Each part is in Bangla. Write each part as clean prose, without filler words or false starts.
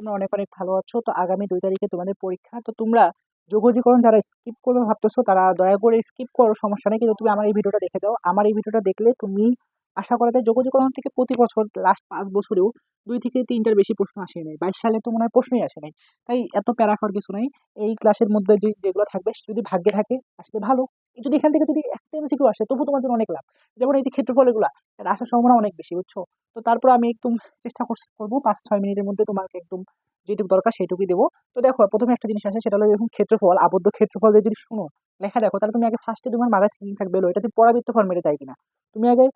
তোমরা অনেক অনেক ভালো আছো। তো আগামী 2 তারিখে তোমাদের পরীক্ষা। তো তোমরা যোগজীকরণ যারা স্কিপ করবে ভাবতেছো তারা দয়া করে স্কিপ করো, সমস্যা নেই। কিন্তু তুমি আমার এই ভিডিওটা দেখে যাও। আমার এই ভিডিওটা দেখলে তুমি আশা করা যায় যোগজীকরণ থেকে প্রতি বছর লাস্ট 5 বছরেও 2 থেকে 3টার বেশি প্রশ্ন আসে নাই। 22 সালে তো মনে হয় প্রশ্নই আসে নাই। তাই এত প্যারা খাওয়ার কিছু নাই। এই ক্লাসের মধ্যে যেগুলো থাকবে যদি ভাগ্যে থাকে আসলে ভালো। যদি এখান থেকে যদি একটা এমসিকিউ আসে তবু তোমার জন্য অনেক লাভ। যেমন এই যে ক্ষেত্রফল এগুলা, এর আসার সম্ভাবনা অনেক বেশি, বুঝছো? তো তারপর আমি একদম চেষ্টা করবো 5-6 মিনিটের মধ্যে তোমাকে একদম যেটুকু দরকার সেটুকুই দেবো। তো দেখো প্রথমে একটা জিনিস আসে, সেটা হলো এরকম ক্ষেত্রফল, আবদ্ধ ক্ষেত্রফল দিয়ে যদি শুনো লেখা দেখো, তাহলে তুমি আগে ফার্স্টে তোমার মাথায় থিঙ্কিং থাকবে হলো এটাতে পরাবৃত্ত ফর্মেটে যায় কিনা। তুমি আগে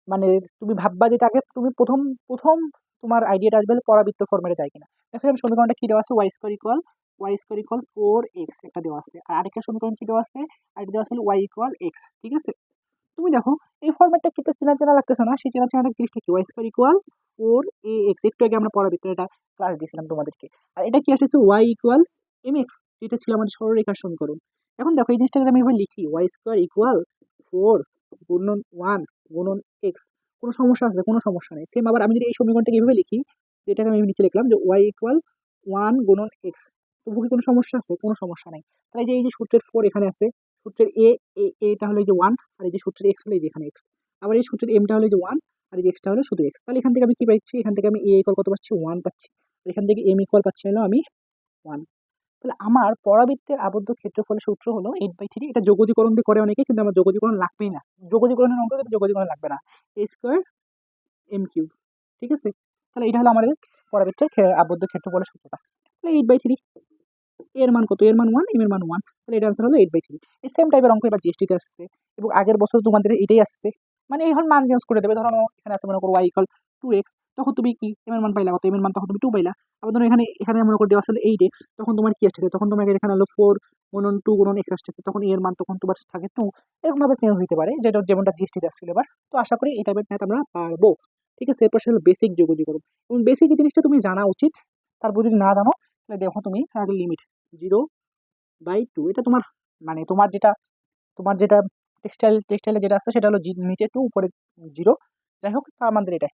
মানে তুমি ভাববা যেটা আগে তুমি প্রথম প্রথম তোমার আইডিয়াটা আসবে হলো পরাবৃত্ত ফর্মেটে যায় কিনা। দেখো আমি সমীকরণটা কি দেওয়া আছে, y স্কোয়ার ইকুয়াল 4x একটা দেওয়া আছে, আর আরেকটা সমীকরণ কি দেওয়া আছে, আর দেওয়া আছে y ইকুয়াল x। ঠিক আছে, তুমি দেখো এই ফরম্যাটটা কিন্তু চেনা চেনা লাগতেছে না, সেই চেনা চেনা জিনিসটা কি, ওয়াই স্কোয়ার ইকুয়াল 4ax। একটু আগে আমরা পড়ার এটা ক্লাস দিয়েছিলাম তোমাদেরকে। আর এটা কি আসছে, ওয়াই ইকুয়াল mx, যেটা ছিল আমাদের সরলরেখার সমীকরণ। এখন দেখো এই জিনিসটা যদি আমি এভাবে লিখি, ওয়াই স্কোয়ার ইকুয়াল 4 গুণন 1 গুণন x, কোনো সমস্যা আছে? কোনো সমস্যা নেই। সেম আবার আমি যদি এই সমীকরণটাকে এভাবে লিখি, যেটাকে আমি নিচে লিখলাম যে ওয়াই ইকুয়াল 1 গুণন x, তবু কি কোনো সমস্যা আছে? কোনো সমস্যা নাই। তাই যে এই যে সূত্রের 4 এখানে আছে, সূত্রের এটা হলো এই যে 1, আর এই যে সূত্রের x হলো এই যে এখানে x, আবার এই সূত্রের m টা হলো এই যে 1, আর এই যে x টা হলো শুধু x। তাহলে এখান থেকে আমি কি পাচ্ছি, এখান থেকে আমি a ইকুয়াল কত পাচ্ছি, 1 পাচ্ছি। আর এখান থেকে m ইকুয়াল পাচ্ছি হলো আমি 1। তাহলে আমার পরাবৃত্তের আবদ্ধ ক্ষেত্রফলের সূত্র হলো 8/3। এটা যোগজীকরণ দিয়ে করে অনেকে, কিন্তু আমার যোগজীকরণ লাগবেই না। যোগজীকরণের অঙ্ক কিন্তু যোগজীকরণ লাগবে না, a স্কোয়ার m কিউব। ঠিক আছে, তাহলে এটা হলো আমাদের পরাবৃত্তের আবদ্ধ ক্ষেত্রফলের সূত্রটা। তাহলে 8/3, এর মান কত, এর মান 1, এম এর মান 1, তাহলে এটা आंसर হলো 8/3। এই সেম টাইপের অঙ্ক এবার জিএসটি তে আসছে, এবং আগের বছর তোমাদের এটাই আসছে। মানে এখন মান চেঞ্জ করে দেবে। ধরো এখানে আছে মনে করো y ইকুয়াল 2x, তখন তুমি কি এম এর মান পাইলা কত, এম এর মান তখন তুমি 2 পাইলা। আবার ধরো এখানে এখানে মনে করো দেওয়া আছে 8x, তখন তোমার কি আসছে, তখন তোমার এখানে হলো 4 গুণন 2 গুণন x আসছে, তখন এর মান তখন তোমার থাকে 2। এরকম ভাবে চেঞ্জ হতে পারে, যেটা যেমনটা জিএসটি তে আসছিল এবার। তো আশা করি এই টাইপের ম্যাথ আমরা পারবো। ঠিক আছে, এরপর হলো বেসিক যোগজীকরণ। এবং বেসিক এই জিনিসটা তুমি জানা উচিত। তারপর যদি না জানো তাহলে দেখো তুমি আগে লিমিট 0/2, এটা তোমার মানে তোমার যেটা টেক্সটাইলে যেটা আছে সেটা হলো নিচে 2 উপরে 0। যাই হোক, তা আমাদের এটা।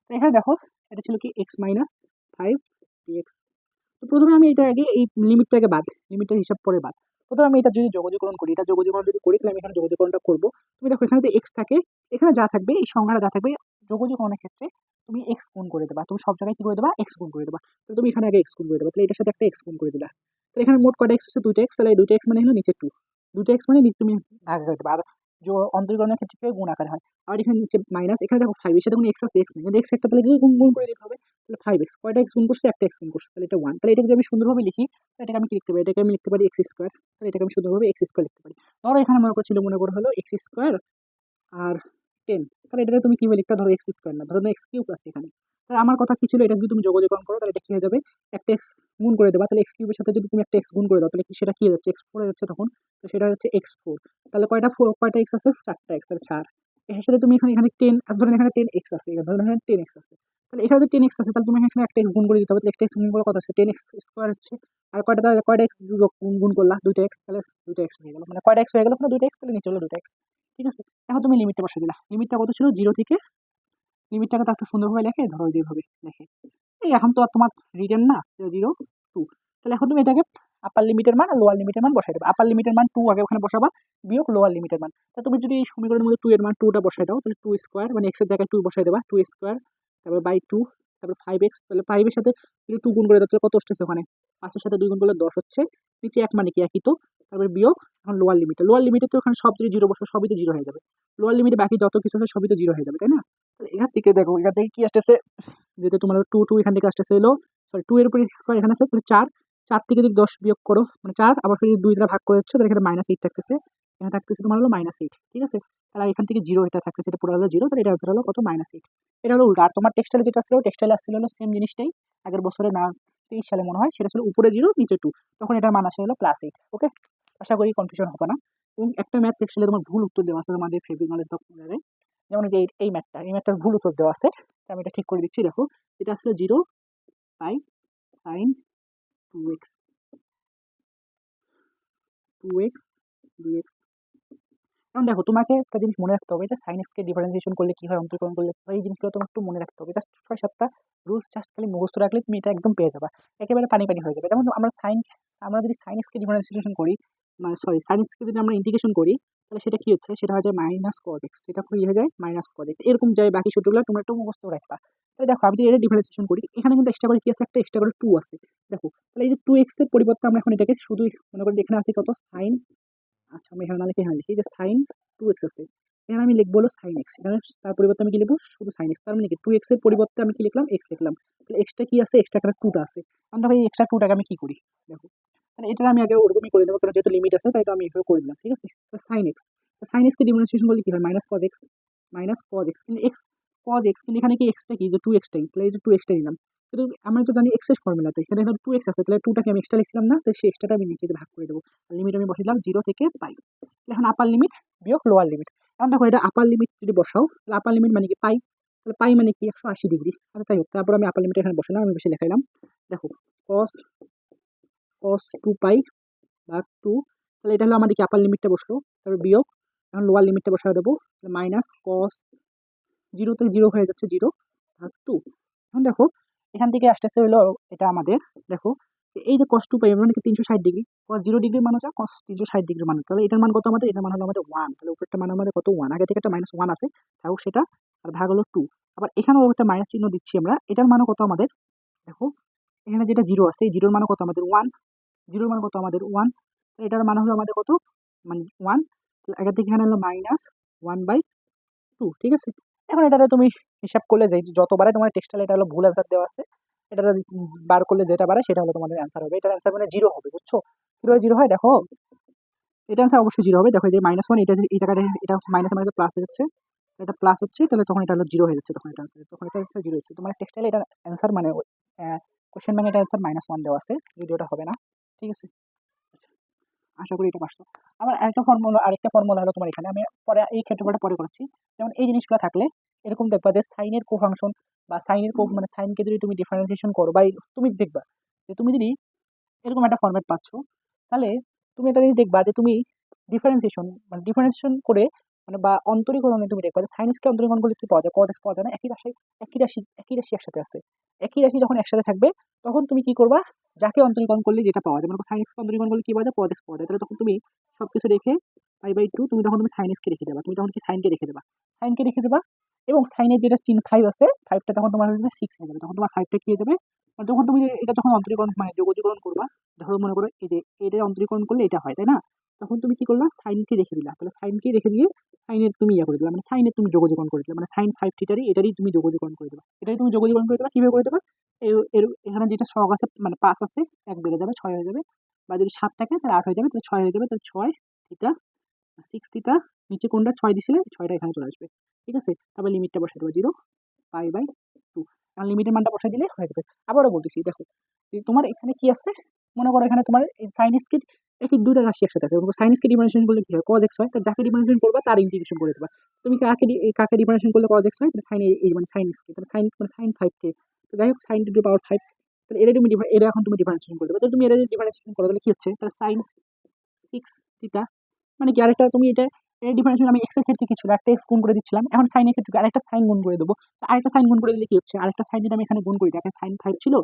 তো এখানে দেখো এটা ছিল কি x-5 dx। তো প্রথমে আমি এটা আগে এই লিমিটটাকে বাদ, লিমিটের হিসাব পরে বাদ। প্রথমে আমি এটা যদি যোগজীকরণ করি, এটা যোগজীকরণ যদি করি তাহলে আমি এখানে যোগজীকরণটা করবো। তুমি দেখো এখানে যদি এক্স থাকে, এখানে যা থাকবে এই সংখ্যাটা যা থাকবে, যোগজীকরণের ক্ষেত্রে তুমি এক্স গুণ করে দেবা। তুমি সব জায়গায় কি করে দেবা, এক্স গুণ করে দেবা। তো তুমি এখানে আগে এক্স গুণ করে দেবা, তাহলে এটার সাথে একটা এক্স গুণ করে দিলা। তো এখানে মোট কয়টা এক্স হচ্ছে, 2টা এক্স। তাহলে এই 2টা এক্স মানে হলো নিচে 2, 2টা এক্স মানে নিচে তুমি ভাগ করে দেবা। আর অন্তরীকরণের ক্ষেত্রে গুণ আকারে হয়। আর এখানে নিচে মাইনাস, এখানে দেখো 5, এর সাথে কোনো এক্স আছে, এক্স নেই, এক্স একটা, তাহলে গুণ গুণ করে দিতে হবে। তাহলে 5x, কয়টা এক্স গুণ করছে, একটা এক্স গুণ করছে, তাহলে এটা 1। তাহলে এটা যদি আমি সুন্দরভাবে লিখি, এটাকে আমি কি লিখতে পারি, এটাকে আমি লিখতে পারি এক্স স্কোয়ার। তাহলে এটাকে আমি সুন্দরভাবে এক্স স্কোয়ার লিখতে পারি। ধরো এখানে মনে করছিল, মনে করো হলো এক্স স্কোয়ার আর 10, তাহলে এটাকে তুমি কিভাবে লিখতে, ধরো এক্স স্কোয়ার না, ধরো এক্স কিউব আছে এখানে। তাহলে আমার কথা কি ছিল, এটা যদি তুমি যোগজীকরণ করো তাহলে এটা কি হয়ে যাবে, একটা এক্স গুণ করে দেবা। তাহলে এক্স কিউবের সাথে যদি তুমি একটা এক্স গুণ করে দাও, তাহলে কি সেটা কি হয়ে যাচ্ছে, এক্স ফোর হয়ে যাচ্ছে তখন। তো সেটা হচ্ছে এক্স ফোর। তাহলে কয়টা এক্স আছে, 4টা এক্স, তাহলে 4। এর সাথে তুমি এখানে এখানে 10, ধরেন এখানে 10x আছে, ধরেন এখানে 10x আছে। তাহলে এখানে যদি 10x আছে, তাহলে তুমি এখানে একটা এক্স গুণ করে দিতে হবে। তাহলে একটা এক্স গুণ করে কত আছে, 10x স্কোয়ার হচ্ছে। আর কয়টা এক্স গুণ করলা, 2টা এক্স, তাহলে 2টা এক্স হয়ে গেল। মানে কয়টা এক্স হয়ে গেল, মানে 2টা এক্স, তাহলে নিচে হলো 2টা এক্স। ঠিক আছে, এখন তুমি লিমিটটা বসে দিলা। লিমিটটা কত ছিল, 0 থেকে, লিমিটটাকে তো একটু সুন্দরভাবে লেখে, ধরো যেভাবে লেখে। এই এখন তো আর তোমার রিটার্ন না, 0 2। তাহলে এখন তুমি এটাকে আপার লিমিটের মান আর লোয়ার লিমিটের মান বসাই দেবে। আপার লিমিটের মান 2 আগে ওখানে বসাবা, বিয়োগ লোয়ার লিমিটের মান। তা তুমি যদি এই সমীকরণের মধ্যে 2 এর মান 2টা বসাই দাও, তাহলে 2 স্কোয়ার মানে x এর জায়গায় 2 বসাই দেবা, 2 স্কোয়ার, তারপর বাই 2, তারপর 5x। তাহলে 5 এর সাথে যদি 2 গুণ করে দাও তাহলে কত আসছে ওখানে, 5 এর সাথে 2 গুণ করলে 10 হচ্ছে। নিচে 1 মানে কি, একই তো। তারপর বিয়োগ, এখন লোয়ার লিমিটে তো ওখানে সব যদি 0 বসে সবই তো 0 হয়ে যাবে। লোয়ার লিমিটে বাকি যত কিছু আছে সবই তো 0 হয়ে যাবে, তাই না? তাহলে এখান থেকে দেখো, এখান থেকে কি আসতেছে, যেহেতু তোমার 2 এখান থেকে আসতেছে হলো, সরি 2 এর উপরে স্কোয়ার এখানে আছে, তাহলে 4। 4 থেকে যদি 10 বিয়োগ করো মানে 4, আবার যদি 2 দ্বারা ভাগ করে হচ্ছে, তাহলে এখানে -8 থাকতেছে। এখানে থাকতেছে তোমার হলো -8। ঠিক আছে, তাহলে এখান থেকে 0 এটা থাকতেছে, এটা পুরো হলো 0, তাহলে এটা আনসার হলো কত, -8। এটা হলো উল্টা। আর তোমার টেক্সটাইলে যেটা ছিল, টেক্সটাইলে আসছিল হলো সেম জিনিসটাই, আগের বছরে না 23 সালে মনে হয়, সেটা ছিল উপরে 0 নিচে 2, তখন এটার মান আসে হলো +8। ওকে, আশা করি কনফিউশন হবে না। এবং একটা ম্যাথ টেক্সটাইলে তোমার ভুল উত্তর দেওয়া আছে তোমাদের ফেব্রিক নলেজ ডকুমেন্টারে, যেমন এই যে এই ম্যাথটার ভুল উত্তর দেওয়া আছে। তো আমি এটা ঠিক করে দিচ্ছি, দেখো এটা আসলে 0/sin 2x, 2x dx। এখন দেখো তোমাকে একটা জিনিস মনে রাখতে হবে, এটা সাইন এক্সকে ডিফারেন্সিয়েশন করলে কি হয়, অন্তরীকরণ করলে কি হয়, এই জিনিসগুলো তোমার একটু মনে রাখতে হবে। জাস্ট 6-7টা রুলস জাস্ট খালি মুখস্থ রাখলে তুমি এটা একদম পেয়ে যাবা, একেবারে পানি পানি হয়ে যাবে। যেমন আমরা যদি সাইন এক্সকে ডিফারেন্সিয়েশন করি, মানে সরি সাইন এক্সকে যদি আমরা ইন্টিগ্রেশন করি, তাহলে সেটা কি হচ্ছে, সেটা হয়ে যায় মাইনাস কজ এক্স, সেটা কি হয়ে যায় মাইনাস কজ এক্স, এরকম যায় বাকি সূত্রগুলো তোমরা একটু মুখস্থ রাখবা। তাহলে দেখো আমি যদি এটা ডিফারেন্সিয়েশন করি, এখানে কিন্তু এক্সট্রা করে কি আছে, একটা এক্সট্রা করে 2 আছে। দেখো তাহলে এই যে 2x এর পরিবর্তে আমরা এখন এটাকে শুধু মনে করি এখানে আছে কত সাইন, আচ্ছা আমি এখানে নাহলে কি এখানে লিখি যে সাইন 2x আছে, এখানে আমি লিখবো হলো সাইন এক্স, এখানে তার পরিবর্তে আমি কি লিখবো শুধু সাইন এক্স, তার মানে কি 2x এর পরিবর্তে আমি কি লিখলাম এক্স লিখলাম। তাহলে এক্সটা কি আছে, এক্সট্রা এখানে 2টা আছে। আমরা এই এক্সট্রা 2টাকে আমি কি করি, দেখো তাহলে এটা আমি আগে ওরকমই করে দেবো, কারণ যেহেতু লিমিট আছে তাই তো আমি এভাবে করে দিলাম, ঠিক আছে। সাইন এক্স, সাইন এক্স কে ডিফারেন্সিয়েশন করলে কি হয় minus cos x, minus cos x, কিন্তু এক্স কজ এক্স, কিন্তু এখানে কি এক্সটা কি যে 2x টাই, তাহলে এই যে 2x টাই নিলাম। কিন্তু আমরা তো জানি এক্স এর ফর্মুলাতে এখানে 2x আছে, তাহলে 2টাকে আমি এক্সট্রা লিখছিলাম না, তো সেই এক্সট্রাটা আমি নিচে ভাগ করে দেবো। লিমিট আমি বসিয়ে দিলাম 0 থেকে পাই। এখন আপার লিমিট বিয়োগ লোয়ার লিমিট, এখন দেখো এটা আপার লিমিট যদি বসাও, তাহলে আপার লিমিট মানে কি পাই, তাহলে পাই মানে কি 180 ডিগ্রি। আচ্ছা তাই হোক, তারপর আমি আপার লিমিট এখানে বসালাম, আমি বেশি লেখাইলাম। দেখো cos cos 2 পাই ভাগ 2, তাহলে এটা হলো আমাদের কি আপার লিমিটটা বসলো, তারপর বিয়োগ, এখন লোয়ার লিমিটটা বসায় দেবো, মাইনাস কস 0 থেকে 0 হয়ে যাচ্ছে 0 ভাগ 2। এখন দেখো এখান থেকে আসতেছে হলো এটা আমাদের, দেখো এই যে cos 2 পাই মানে কি 360 ডিগ্রি, cos 0 ডিগ্রির মান হচ্ছে cos 360 ডিগ্রির মান, তাহলে এটার মান কত আমাদের, এটার মান হলো আমাদের 1, তাহলে উপরেরটা মান আমাদের কত 1, আগে থেকে একটা -1 আছে তাও সেটা, আর ভাগ হলো 2। আবার এখানেও একটা মাইনাস চিহ্ন দিচ্ছি আমরা, এটার মানও কত আমাদের, দেখো এখানে যেটা 0 আছে এই 0-র মানও কত আমাদের 1, 0-র মান কত আমাদের 1, এটার মান হলো আমাদের কত মানে 1, আগের থেকে এখানে হলো -1/2, ঠিক আছে। এখন এটাতে তুমি হিসাব করলে যে যতবারে তোমার টেক্সটাইল এটা হলো ভুল অ্যান্সার দেওয়া আছে, এটা বার করলে যেটা বাড়ে সেটা হলো তোমাদের অ্যান্সার হবে, এটার অ্যান্সার মানে 0 হবে, বুঝছো। কিভাবে 0 হয় দেখো, এটা অ্যান্সার অবশ্যই 0 হবে। দেখো যে -1, এটা এই জায়গাটা এটা মাইনাস মাইনাস প্লাস হয়ে যাচ্ছে, এটা প্লাস হচ্ছে, তাহলে তখন এটা হলো 0 হয়ে যাচ্ছে, তখন এটা অ্যান্সার, তখন এটা হচ্ছে 0 হচ্ছে তোমার টেক্সটাইল, এটার অ্যান্সার মানে কোশ্চেন ব্যাংকে এটা অ্যান্সার -1 দেওয়া আছে, ভিডিওটা হবে না, ঠিক আছে। আশা করি এটা পারছো। আবার আরেকটা ফর্মুলা হলো তোমার এখানে, আমি পরে এই ক্ষেত্রটা পরে করেছি। যেমন এই জিনিসগুলো থাকলে এরকম দেখবা যে সাইনের কোফাংশন বা সাইনের কো মানে সাইনকে যদি তুমি ডিফারেন্সিয়েশন করো বা তুমি দেখবা যে তুমি যদি এরকম একটা ফরম্যাট পাচ্ছ, তাহলে তুমি এটা যদি দেখবা যে তুমি ডিফারেন্সিয়েশন করে মানে বা অন্তরীকরণে তুমি দেখবা যে সাইন্সকে অন্তরীকরণ করলে কি পাওয়া যায়, cos x পাওয়া যায় না, একই রাশি একসাথে আছে, একই রাশি যখন একসাথে থাকবে তখন তুমি কি করবা, যাকে অন্তরীকরণ করলে যেটা পাওয়া যায়, মানে সাইন এক্স অন্তরীকরণ করলে কি পাওয়া যায়, cos x পাওয়া যায়, তাহলে তখন তুমি সবকিছু রেখে পাই/2 তুমি তখন তুমি সাইন এক্সকে রেখে দেবা, তুমি তখন কি সাইনকে রেখে দেবা, এবং সাইনের যেটা চিহ্ন 5 আছে 5টা তখন তোমার হয়ে যাবে 6 হয়ে যাবে, তখন তোমার 5টা কি হয়ে যাবে, আর যখন তুমি এটা যখন অন্তরীকরণ মানে যোগজীকরণ করবা, ধরো মনে করো এই যে এটা অন্তরীকরণ করলে এটা হয় তাই না, তখন তুমি কি করলা সাইনকে রেখে দিলা, তাহলে সাইনকে রেখে দিয়ে সাইনের তুমি ইয়া করে দিলা, মানে সাইনের তুমি যোগজীকরণ করে দিলা, মানে সাইন 5 থিটারই এটারই তুমি যোগজীকরণ করে দেবা, এটাই তুমি যোগজীকরণ করে দেবা, কিভাবে করে দেবা, এর এখানে যেটা সহগ আছে মানে 5 আছে 1 বেড়ে যাবে 6 হয়ে যাবে, বা যদি 7 থাকে তাহলে 8 হয়ে যাবে, তাহলে 6 হয়ে যাবে, তাহলে 6 থিটা 6 থিটা, নিচে কোনটা 6 দিছিলে 6টা এখানে চলে আসবে, ঠিক আছে। তারপর লিমিটটা বসাই দেবো 0 পাই/2, এখন লিমিটের মানটা বসাই দিলে হয়ে যাবে। আবারও বলতেছি দেখো যে তোমার এখানে কি আছে, মনে করো এখানে তোমার এই সাইন এক্স কে একই দুইটা রাশি একসাথে আছে, সাইন এক্স কে ডিফারেন্সিয়েশন করলে কি হয় cos x হয়, তার যাকে ডিফারেন্সিয়েশন করবা তার ইন্টিগ্রেশন করে দেবা। তুমি কাকে ডিফারেন্সিয়েশন করলে cos x হয়, তাহলে সাইন এই মানে সাইন এক্স কে, তাহলে সাইন মানে সাইন 5 কে, তো যাই হোক সাইন টু দি পাওয়ার 5, তাহলে এটা এখন তুমি ডিফারেন্সিয়েশন করে দেবা, তাহলে তুমি এটা ডিফারেন্সিয়েশন করো তাহলে কি হচ্ছে, তাহলে সাইন 6 থিটা, মানে কি আরেকটা তুমি এটা এর ডিফারেন্সিয়েশন আমি এক্স এর ক্ষেত্রে কি ছিল একটা এক্স গুণ করে দিচ্ছিলাম, এখন সাইন এর ক্ষেত্রে আরেকটা সাইন গুণ করে দেবো, তো আরেকটা সাইন গুণ করে দিলে কি হচ্ছে, আরেকটা সাইন যদি আমি এখানে গুণ করি, দেখেন সাইন 5 ছিল,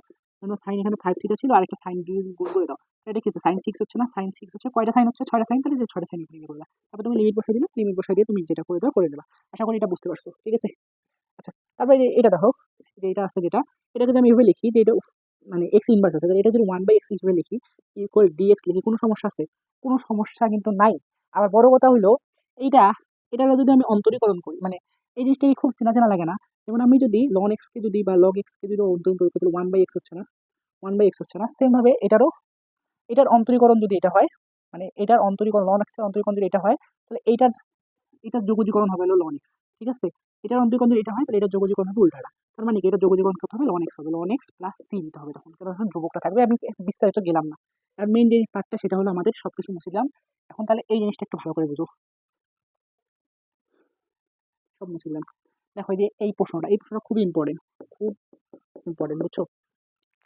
সাইন এখানে 5 থিটা ছিল, আরেকটা সাইন দিয়ে গুণ করে দাও, এটা কি হচ্ছে সাইন 6 হচ্ছে না, সাইন 6 হচ্ছে, কয়টা সাইন হচ্ছে 6টা সাইন, তাহলে যে 6টা সাইন এখানে করলা, তারপর তুমি লিমিট বসাই দিলে, লিমিট বসাই দিয়ে তুমি যেটা করে দাও করে দেবা। আশা করি এটা বুঝতে পারছো, ঠিক আছে। আচ্ছা তারপরে এটা দেখো যে এটা আছে যেটা, এটা যদি আমি এভাবে লিখি যে এটা মানে এক্স ইনভার্স আছে, তাহলে এটা যদি 1/x হিসেবে লিখি, ইকুয়াল ডিএক্স লিখি, কোনো সমস্যা আছে, কোনো সমস্যা কিন্তু নাই। আবার বড় কথা হইলো এইটা এটা যদি আমি অন্তরীকরণ করি, মানে এই জিনিসটা কি খুব চেনা চেনা লাগে না, যেমন আমি যদি লন এক্স কে যদি বা লগ এক্স কে যদি অন্তরীকরণ করি, তাহলে 1/x হচ্ছে না, 1/x হচ্ছে না, সেম ভাবে এটার অন্তরীকরণ যদি এটা হয়, মানে এটার অন্তরীকরণ লন এক্স এর অন্তরীকরণ যদি এটা হয়, তাহলে এটার যোগজীকরণ হবে হলো লন এক্স, ঠিক আছে। এটার অন্তরীকরণ যদি এটা হয় তাহলে এটার যোগজীকরণ হবে উল্টাটা, তার মানে কি এটা যোগজীকরণ কত হবে, লন এক্স হবে, লন এক্স প্লাস সি দিতে হবে তখন, কারণ এখন ধ্রুবকটা থাকবে, আমি বিস্তারিত গেলাম না। আর মেইন যে পার্টটা সেটা হলো আমাদের সবকিছু মুছে দিলাম, এখন তাহলে এই জিনিসটা একটু ভালো করে বুঝো, সব মুছে দিলাম। দেখো এই যে এই প্রশ্নটা খুব ইম্পর্টেন্ট, খুব ইম্পর্টেন্ট, বুঝছো।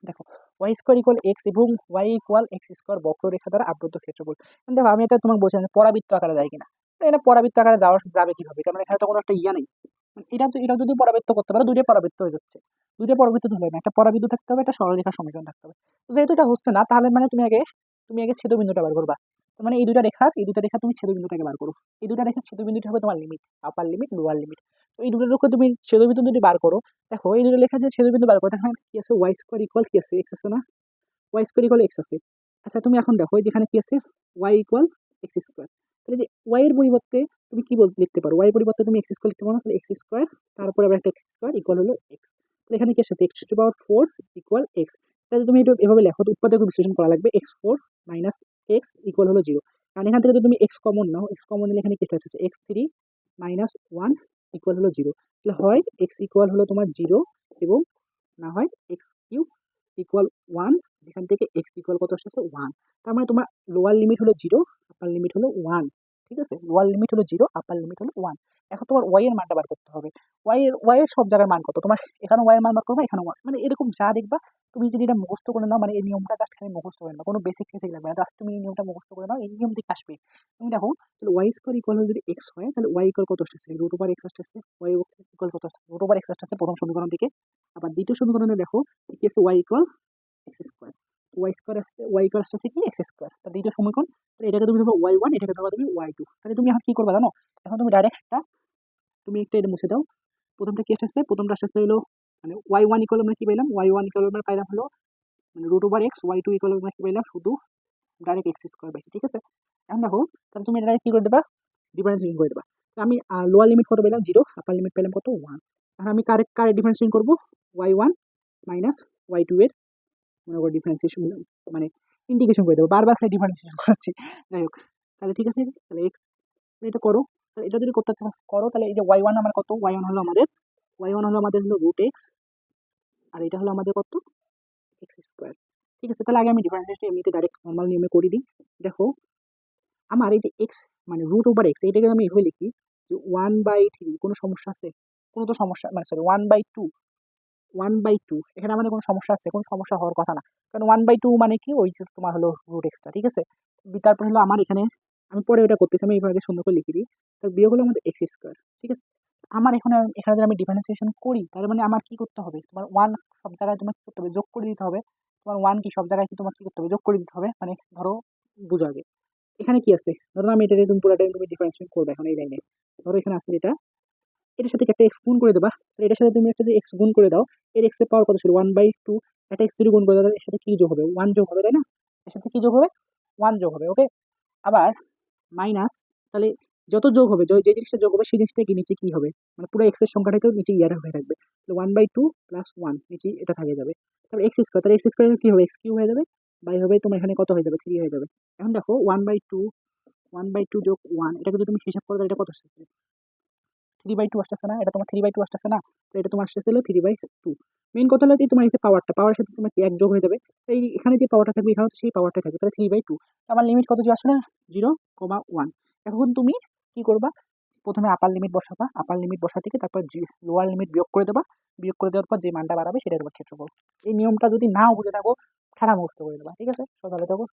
দেখো ওয়াই স্কোয়ার ইকুয়াল এক্স এবং ওয়াই ইকুয়াল এক্স স্কোয়ার বক্ররেখা দ্বারা আবদ্ধ ক্ষেত্রফল, দেখো আমি এটা তোমাকে বলছিলাম যে পরাবৃত্ত আকারে যায় কিনা, তো এটা পরাবৃত্ত আকারে যাবে কিভাবে, কারণ এখানে তো কোনো একটা ইয়া নেই। মানে এটা যদি পরাবৃত্ত করতে পারে, দুইটাই পরাবৃত্ত হয়ে যাচ্ছে। দুইটা পরাবৃত্ত ধরলে না, একটা পরাবৃত্ত থাকতে হবে, একটা সরলরেখার সমীকরণ থাকতে হবে। তো যেহেতু এটা হচ্ছে না, তাহলে মানে তুমি আগে ছেদবিন্দুটা বার করবা। তো মানে এই দুইটা রেখা তুমি ছেদবিন্দুটাকে বার করো। এই দুইটা রেখার ছেদবিন্দুটা হবে তোমার লিমিট, আপার লিমিট, লোয়ার লিমিট। তো এই দুটোর লক্ষ্যে তুমি ছেদবিন্দু যদি বার করো, দেখো এই দুটো লেখা যে ছেদবিন্দু বার করো, তখন কি আছে, ওয়াই স্কোয়ার ইকুয়াল কি আছে, এক্স আছে না, ওয়াই স্কোয়ার ইকুয়াল এক্স আছে। আচ্ছা তুমি এখন দেখো যেখানে কি আছে, ওয়াই ইকুয়াল এক্স স্কোয়ার। তাহলে যে ওয়াই এর পরিবর্তে তুমি কি লিখতে পারো, ওয়াই এর পরিবর্তে তুমি এক্স স্কোয়ার লিখতে পারো না, তাহলে এক্স স্কোয়ার তারপরে আবার একটা এক্স স্কোয়ার ইকুয়াল হলো এক্স। তাহলে এখানে কি আসছে, x to power four equal x. তাহলে তুমি এটা এভাবে লেখো, তো উৎপাদক বিশ্লেষণ করা লাগবে, x four minus x equal হলো জিরো। কারণ এখান থেকে যদি তুমি এক্স কমন নাও, এক্স কমন নিলে এখানে কি আসছে, x three minus one equal হলো জিরো। তাহলে হয় এক্স ইকুয়াল হলো তোমার জিরো, এবং না হয় এক্স কিউব ইকুয়াল ওয়ান, যেখান থেকে এক্স ইকুয়াল কত আসছে, ওয়ান। তার মানে তোমার লোয়ার লিমিট হলো জিরো, আপার লিমিট হলো ওয়ান। ঠিক আছে, লোয়ার লিমিট হলো জিরো, আপার লিমিট হলো ওয়ান। এখন তোমার ওয়াই এর মানটা বার করতে হবে। ওয়াই এর সব জায়গার মান কত, তোমার এখানে ওয়াই এর মান বার করবে, এখানে ওয়ান, মানে এরকম যা দেখবা তুমি যদি এটা মুখস্থ করে নাও, মানে এই নিয়মটা জাস্ট খালি মুখস্থ করে নাও, কোনো বেসিক ফেসিক লাগবে না, জাস্ট তুমি এই নিয়মটা মুখস্থ করে নাও, এই নিয়ম থেকে আসবে। তুমি দেখো, তাহলে ওয়াই স্কোয়ার ইকুয়াল যদি এক্স হয়, তাহলে ওয়াই ইকুয়াল কত আসছে, রুট ওভার এক্স আসছে, ওয়াই ইকুয়াল কত আসছে, রুট ওভার এক্স আসছে প্রথম সমীকরণ থেকে। আবার দ্বিতীয় সমীকরণে দেখো কি আছে, y equal x square, y square আসছে, ওয়াই ইকুয়াল আসছে কি এক্স স্কোয়ার, তাহলে দ্বিতীয় সমীকরণ। তাহলে এটাকে তুমি ধরো ওয়াই ওয়ান, এটাকে ধরো তুমি ওয়াই টু। তাহলে তুমি এখন কি করবে জানো, এখন তুমি ডাইরেক্ট তুমি একটা এটা মুছে দাও। প্রথমটা কি আসছে, প্রথমটা আসছে হলো মানে ওয়াই ওয়ান ইকুয়াল আমরা কি পাইলাম, ওয়াই ওয়ান ইকুয়াল আমরা পাইলাম হলো মানে root over x, y two equal আমরা কি পাইলাম, শুধু ডাইরেক্ট এক্স স্কোয়ার পাইছি। ঠিক আছে, এখন দেখো, তাহলে তুমি এটা কি করে দেবা, ডিফারেন্সিয়েশন করে দেবা। তো আমি লোয়ার লিমিট কত পেলাম, জিরো, আপার লিমিট পেলাম কত, ওয়ান। এখন আমি কারে ডিফারেন্সিয়েশন করবো, y one minus y two এর মনে করো ডিফারেন্সিয়েশন, মানে ইন্টিগ্রেশন করে দেবো, বারবার খালি ডিফারেন্সিয়েশন করছি। যাই হোক, তাহলে ঠিক আছে, তাহলে এটা করো। তাহলে এটা যদি করতে করো, তাহলে এই যে ওয়াই ওয়ান আমার কত, ওয়াই ওয়ান হলো আমাদের হলো রুট এক্স, আর এটা হলো আমাদের কত, এক্স স্কোয়ার। ঠিক আছে, তাহলে আগে আমি ডিফারেন্সিয়েশন এমনিতে ডাইরেক্ট নর্মাল নিয়মে করে দিই। দেখো আমার এই যে এক্স মানে রুট ওভার এক্স, এটাকে আমি এভাবে লিখি যে ওয়ান বাই থ্রি, কোনো সমস্যা আছে, কোনো তো সমস্যা, মানে সরি, ওয়ান বাই টু, এখানে আমাদের কোনো সমস্যা আছে, কোনো সমস্যা হওয়ার কথা না, কারণ 1/2 মানে কি, ওই যে তোমার হলো রুট এক্সট্রা। ঠিক আছে, তারপর হলো আমার এখানে, আমি পরে ওটা করতেছি, আমি এইভাবে সুন্দর করে লিখে দিই। তার বিয়োগ হলো আমাদের এক্স স্কোয়ার। ঠিক আছে, আমার এখানে যদি আমি ডিফারেন্সিয়েশন করি, তার মানে আমার কি করতে হবে, তোমার ওয়ান সব জায়গায় তোমার কি করতে হবে, যোগ করে দিতে হবে। তোমার ওয়ান কি সব জায়গায় কি তোমার কি করতে হবে, যোগ করে দিতে হবে। মানে ধরো, বুঝো আগে, এখানে কি আছে, ধরো আমি এটাকে তুমি পুরোটা তুমি ডিফারেন্সিয়েশন করবে এখন এই লাইনে। ধরো এখানে আছে এটা, এটার সাথে একটা এক্স গুণ করে দেবা, তাহলে এটার সাথে তুমি একটা যে এক্স গুণ করে দাও, এর এক্স এর পাওয়ার কত ছিল, 1/2, একটা এক্স গুণ করে দাও, তাহলে এর সাথে কি যোগ হবে, ওয়ান যোগ হবে, তাই না, এর সাথে কি যোগ হবে, ওয়ান যোগ হবে। ওকে, আবার মাইনাস, তাহলে যত যোগ হবে, যে জিনিসটা যোগ হবে সেই জিনিসটা কি নিচে কি হবে, মানে পুরো এক্স এর সংখ্যাটাকেও নিচে ইয়ার হয়ে থাকবে। তাহলে 1/2 প্লাস ওয়ান নিচে এটা থাকে যাবে। তাহলে এক্স স্কোয়ার, তাহলে এক্স স্কোয়ার কি হবে, এক্স কিউ হয়ে যাবে, বাই হবে তোমার এখানে কত হয়ে যাবে, থ্রি হয়ে যাবে। এখন দেখো 1/2 যোগ ওয়ান, এটা যদি তুমি হিসাব করো, তাহলে এটা কত আসছে, 3/2 আসতেছে না, এটা তোমার 3/2 আসতেছে না, তো এটা তোমার আসতেছিল 3/2। মেইন কথা হলো যে তোমার এই পাওয়ারের সাথে তোমার কি এক যোগ হয়ে যাবে, তো এই এখানে যে পাওয়ারটা থাকবে, এখানে সেই পাওয়ারটা থাকবে, তাহলে 3/2। আমার লিমিট কত যে আসলে 0,1। এখন তুমি কি করবা, প্রথমে আপার লিমিট বসাবা, আপার লিমিট বসা থেকে তারপর লোয়ার লিমিট বিয়োগ করে দেবা, বিয়োগ করে দেওয়ার পর যে মানটা বাড়াবে সেটা তোমার ক্ষেত্রফল। এই নিয়মটা যদি নাও বুঝে থাকো, খারাপ মুখস্থ করে দেবা। ঠিক আছে, সব ভালো থাকো।